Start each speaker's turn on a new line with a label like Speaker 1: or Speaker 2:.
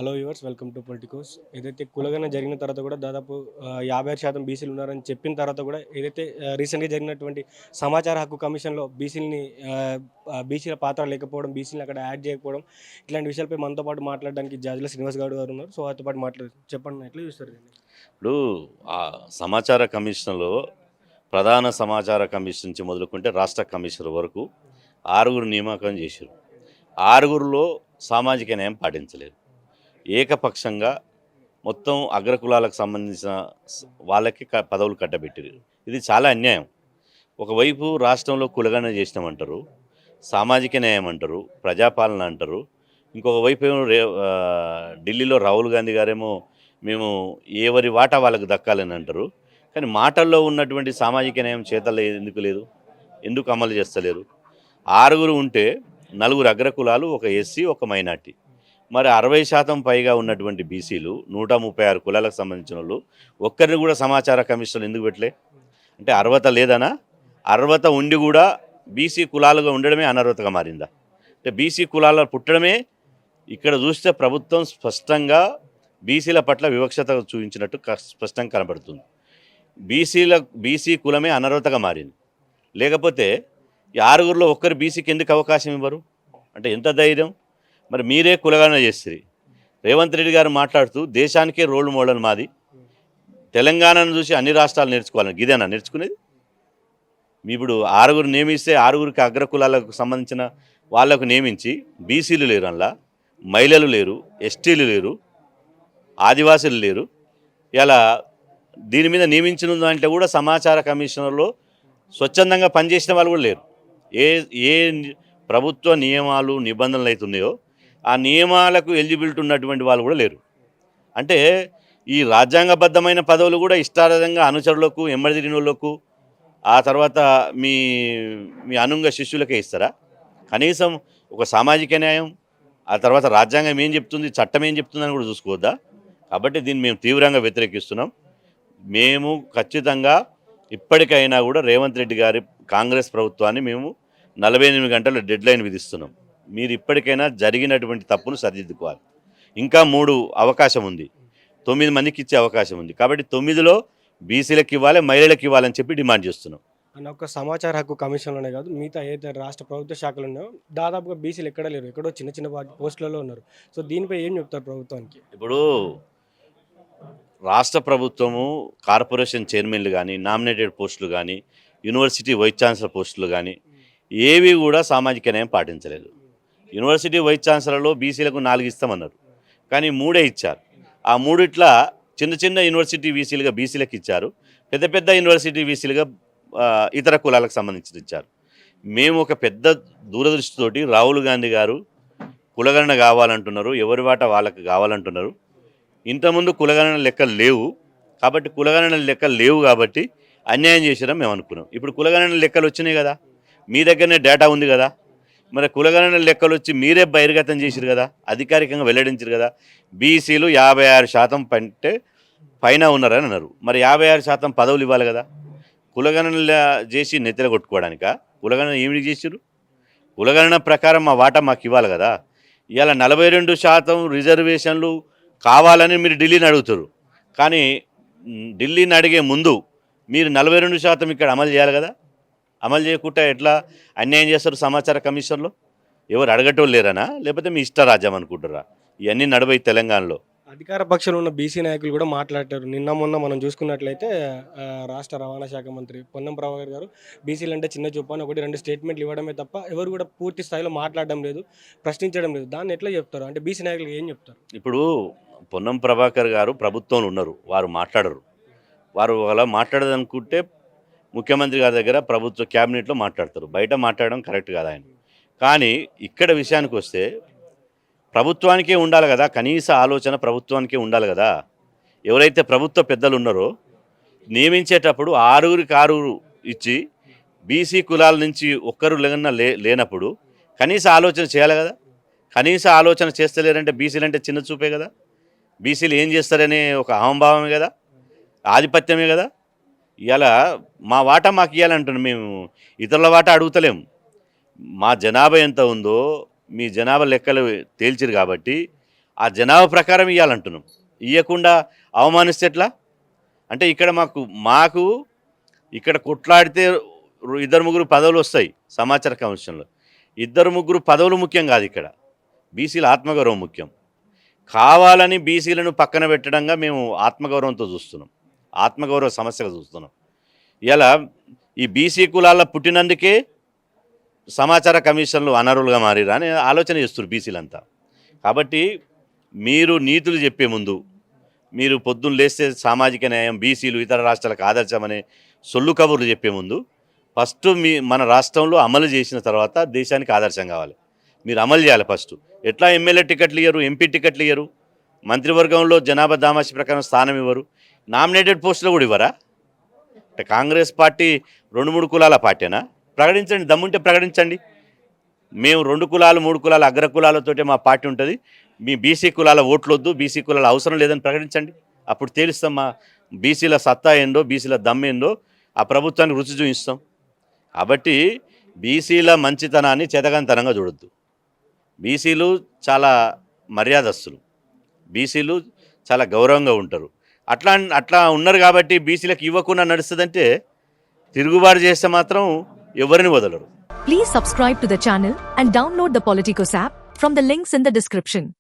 Speaker 1: Hello viewers, welcome to Politicos. ఏదైతే కులగణన జరిగిన తర్వాత కూడా దాదాపు 56% బీసీలు ఉన్నారని చెప్పిన తర్వాత కూడా ఏదైతే రీసెంట్గా జరిగినటువంటి సమాచార హక్కు కమిషన్లో బీసీల పాత్ర లేకపోవడం, బీసీని అక్కడ యాడ్ చేయకపోవడం, ఇట్లాంటి విషయాలపై మనతో పాటు మాట్లాడడానికి జాజుల శ్రీనివాస్ గౌడ్ గారు ఉన్నారు. సో వారితో పాటు చెప్పండి, ఎట్లా చూస్తారు దీన్ని?
Speaker 2: ఇప్పుడు ఆ సమాచార కమిషన్లో ప్రధాన సమాచార కమిషన్ నుంచి మొదలుకుంటే రాష్ట్ర కమిషనర్ వరకు 6 నియామకం చేశారు. 6లో సామాజిక న్యాయం పాటించలేదు. ఏకపక్షంగా మొత్తం అగ్రకులాలకు సంబంధించిన వాళ్ళకి పదవులు కట్టబెట్టారు. ఇది చాలా అన్యాయం. ఒకవైపు రాష్ట్రంలో కులగణన చేసినామంటారు, సామాజిక న్యాయం అంటారు, ప్రజాపాలన అంటారు. ఇంకొక వైపు ఏమో ఢిల్లీలో రాహుల్ గాంధీ గారేమో మేము ఎవరి వాటా వాళ్ళకు దక్కాలని అంటారు. కానీ మాటల్లో ఉన్నటువంటి సామాజిక న్యాయం చేతల్లో ఎందుకు లేదు? ఎందుకు అమలు చేస్తలేరు? 6 ఉంటే 4 అగ్రకులాలు, ఒక ఎస్సీ, ఒక మైనార్టీ. మరి 60% పైగా ఉన్నటువంటి బీసీలు 136 కులాలకు సంబంధించిన వాళ్ళు ఒక్కరిని కూడా సమాచార కమిషన్ ఎందుకు పెట్టలే? అంటే అర్హత లేదనా? అర్హత ఉండి కూడా బీసీ కులాలుగా ఉండడమే అనర్హతగా మారిందా? అంటే బీసీ కులాల పుట్టడమే ఇక్కడ చూస్తే ప్రభుత్వం స్పష్టంగా బీసీల పట్ల వివక్షత చూపించినట్టు స్పష్టంగా కనబడుతుంది. బీసీ కులమే అనర్హతగా మారింది. లేకపోతే ఈ 6లో ఒక్కరు బీసీకి ఎందుకు అవకాశం ఇవ్వరు? అంటే ఎంత ధైర్యం? మరి మీరే కులగణన చేస్తారు. రేవంత్ రెడ్డి గారు మాట్లాడుతూ దేశానికే రోల్ మోడల్ మాది, తెలంగాణను చూసి అన్ని రాష్ట్రాలు నేర్చుకోవాలని. ఇదేనా నేర్చుకునేది? మీ ఇప్పుడు 6 నియమిస్తే 6కి అగ్రకులాలకు సంబంధించిన వాళ్లకు నియమించి బీసీలు లేరు, అందులో మహిళలు లేరు, ఎస్టీలు లేరు, ఆదివాసులు లేరు. ఇలా దీని మీద నియమించిన అంటే కూడా సమాచార కమిషనర్లో స్వచ్ఛందంగా పనిచేసిన వాళ్ళు కూడా లేరు. ఏ ప్రభుత్వ నియమాలు నిబంధనలు అవుతున్నాయో ఆ నియమాలకు ఎలిజిబిలిటీ ఉన్నటువంటి వాళ్ళు కూడా లేరు. అంటే ఈ రాజ్యాంగబద్ధమైన పదవులు కూడా ఇష్టారాధంగా అనుచరులకు, ఎమ్మడిదిరినోళ్లకు, ఆ తర్వాత మీ మీ అనుంగ శిష్యులకే ఇస్తారా? కనీసం ఒక సామాజిక న్యాయం, ఆ తర్వాత రాజ్యాంగం ఏం చెప్తుంది, చట్టం ఏం చెప్తుందని కూడా చూసుకోవద్దా? కాబట్టి దీన్ని మేము తీవ్రంగా వ్యతిరేకిస్తున్నాం. మేము ఖచ్చితంగా ఇప్పటికైనా కూడా రేవంత్ రెడ్డి గారి కాంగ్రెస్ ప్రభుత్వాన్ని మేము 48 గంటల డెడ్లైన్ విధిస్తున్నాం. మీరు ఇప్పటికైనా జరిగినటువంటి తప్పును సరిదిద్దుకోవాలి. ఇంకా 3 అవకాశం ఉంది, 9 మందికి ఇచ్చే అవకాశం ఉంది. కాబట్టి 9లో బీసీలకు ఇవ్వాలి, మహిళలకు ఇవ్వాలని చెప్పి డిమాండ్ చేస్తున్నాం.
Speaker 1: అని ఒక సమాచార హక్కు కమిషన్లోనే కాదు, మిగతా ఏదైతే రాష్ట్ర ప్రభుత్వ శాఖలు ఉన్నాయో దాదాపుగా బీసీలు ఎక్కడ లేరు, ఎక్కడో చిన్న చిన్న పోస్టులలో ఉన్నారు. సో దీనిపై ఏం చెప్తారు ప్రభుత్వానికి?
Speaker 2: ఇప్పుడు రాష్ట్ర ప్రభుత్వము కార్పొరేషన్ చైర్మన్లు కానీ, నామినేటెడ్ పోస్టులు కానీ, యూనివర్సిటీ వైస్ ఛాన్సలర్ పోస్టులు కానీ ఏవి కూడా సామాజిక న్యాయం పాటించలేదు. యూనివర్సిటీ వైస్ ఛాన్సలర్లో బీసీలకు 4 ఇస్తామన్నారు, కానీ 3 ఇచ్చారు. ఆ 3 చిన్న చిన్న యూనివర్సిటీ వీసీలుగా బీసీలకు ఇచ్చారు, పెద్ద పెద్ద యూనివర్సిటీ వీసీలుగా ఇతర కులాలకు సంబంధించి ఇచ్చారు. మేము ఒక పెద్ద దూరదృష్టితోటి రాహుల్ గాంధీ గారు కులగణన కావాలంటున్నారు, ఎవరి వాట వాళ్ళకి కావాలంటున్నారు. ఇంతకుముందు కులగణన లెక్కలు లేవు కాబట్టి అన్యాయం చేశారని మేము అనుకున్నాం. ఇప్పుడు కులగణన లెక్కలు వచ్చినాయి కదా, మీ దగ్గరనే డేటా ఉంది కదా, మరి కులగణన లెక్కలు వచ్చి మీరే బహిర్గతం చేశారు కదా, అధికారికంగా వెల్లడించారు కదా. బీసీలు 56% పైన ఉన్నారని అన్నారు. మరి 56% పదవులు ఇవ్వాలి కదా. కులగణన చేసి నెత్తెల కొట్టుకోవడానిక? కులగణన ఏమిటి చేశారు? కులగణన ప్రకారం మా వాటా మాకు ఇవ్వాలి కదా. ఇవాళ 42% రిజర్వేషన్లు కావాలని మీరు ఢిల్లీని అడుగుతారు, కానీ ఢిల్లీని అడిగే ముందు మీరు 42% ఇక్కడ అమలు చేయాలి కదా. అమలు చేయకుండా ఎట్లా అన్యాయం చేస్తారు సమాచార కమిషన్లో? ఎవరు అడగటోళ్ళు లేరనా, లేకపోతే మీ ఇష్టరాజ్యం అనుకుంటారా? ఇవన్నీ నడవై తెలంగాణలో.
Speaker 1: అధికార పక్షంలో ఉన్న బీసీ నాయకులు కూడా మాట్లాడారు. నిన్న మొన్న మనం చూసుకున్నట్లయితే రాష్ట్ర రవాణా శాఖ మంత్రి పొన్నం ప్రభాకర్ గారు బీసీలు అంటే చిన్న చూపు అని 1-2 స్టేట్మెంట్లు ఇవ్వడమే తప్ప ఎవరు కూడా పూర్తి స్థాయిలో మాట్లాడడం లేదు, ప్రశ్నించడం లేదు. దాన్ని ఎట్లా చెప్తారు? అంటే బీసీ నాయకులు ఏం చెప్తారు?
Speaker 2: ఇప్పుడు పొన్నం ప్రభాకర్ గారు ప్రభుత్వంలో ఉన్నారు, వారు మాట్లాడరు. వారు అలా మాట్లాడదనుకుంటే ముఖ్యమంత్రి గారి దగ్గర ప్రభుత్వ క్యాబినెట్లో మాట్లాడతారు, బయట మాట్లాడడం కరెక్ట్ కాదు ఆయన. కానీ ఇక్కడ విషయానికి వస్తే ప్రభుత్వానికే ఉండాలి కదా, కనీస ఆలోచన ప్రభుత్వానికే ఉండాలి కదా. ఎవరైతే ప్రభుత్వ పెద్దలు ఉన్నారో నియమించేటప్పుడు 6కి 6 ఇచ్చి బీసీ కులాల నుంచి ఒక్కరు లేనప్పుడు కనీస ఆలోచన చేయాలి కదా. కనీస ఆలోచన చేస్తలేరంటే బీసీలు అంటే చిన్న చూపే కదా, బీసీలు ఏం చేస్తారనే ఒక అహంభావమే కదా, ఆధిపత్యమే కదా. ఇలా మా వాటా మాకు ఇవ్వాలంటున్నాం, మేము ఇతరుల వాటా మా జనాభా ఎంత ఉందో మీ జనాభా లెక్కలు తేల్చిరు కాబట్టి ఆ జనాభా ప్రకారం ఇవ్వాలంటున్నాం. ఇవ్వకుండా అవమానిస్తే ఎట్లా? అంటే ఇక్కడ మాకు ఇక్కడ కొట్లాడితే 2-3 పదవులు వస్తాయి సమాచార కమిషన్లో. 2-3 పదవులు ముఖ్యం కాదు ఇక్కడ. బీసీల ఆత్మగౌరవం ముఖ్యం. కావాలని బీసీలను పక్కన పెట్టడంగా మేము ఆత్మగౌరవంతో చూస్తున్నాం, ఆత్మగౌరవ సమస్యగా చూస్తున్నాం. ఇలా ఈ బీసీ కులాల్లో పుట్టినందుకే సమాచార కమిషన్లు అనర్హులుగా మారిరా అని ఆలోచన చేస్తున్నారు బీసీలంతా. కాబట్టి మీరు నీతులు చెప్పే ముందు, మీరు పొద్దున్న లేస్తే సామాజిక న్యాయం, బీసీలు ఇతర రాష్ట్రాలకు ఆదర్శమనే సొల్లు కబుర్లు చెప్పే ముందు ఫస్ట్ మన రాష్ట్రంలో అమలు చేసిన తర్వాత దేశానికి ఆదర్శం కావాలి. మీరు అమలు చేయాలి ఫస్ట్. ఎట్లా ఎమ్మెల్యే టికెట్లు ఇయ్యరు, ఎంపీ టికెట్లు ఇయ్యరు, మంత్రివర్గంలో జనాభా దామాషి ప్రకారం స్థానం ఇవ్వరు, నామినేటెడ్ పోస్టులు కూడా ఇవ్వరా? అంటే కాంగ్రెస్ పార్టీ 2-3 కులాల పార్టీనా? ప్రకటించండి, దమ్ముంటే ప్రకటించండి. మేము 2 కులాలు 3 కులాల అగ్ర కులాలతోటే మా పార్టీ ఉంటుంది, మీ బీసీ కులాల ఓట్లు వద్దు, బీసీ కులాల అవసరం లేదని ప్రకటించండి. అప్పుడు తేలుస్తాం మా బీసీల సత్తా ఏందో, బీసీల దమ్మేందో ఆ ప్రభుత్వానికి రుచి చూపిస్తాం. కాబట్టి బీసీల మంచితనాన్ని చేతగానితనంగా చూడొద్దు. బీసీలు చాలా మర్యాదస్తులు, బీసీలు చాలా గౌరవంగా ఉంటారు. అట్లా ఉన్నారు కాబట్టి బీసీలకు ఇవ్వకుండా నడుస్తుందంటే తిరుగుబాటు చేస్తే మాత్రం ఎవరిని వదలరు.
Speaker 3: Please subscribe to the channel and download the Politicos app from the links in the description.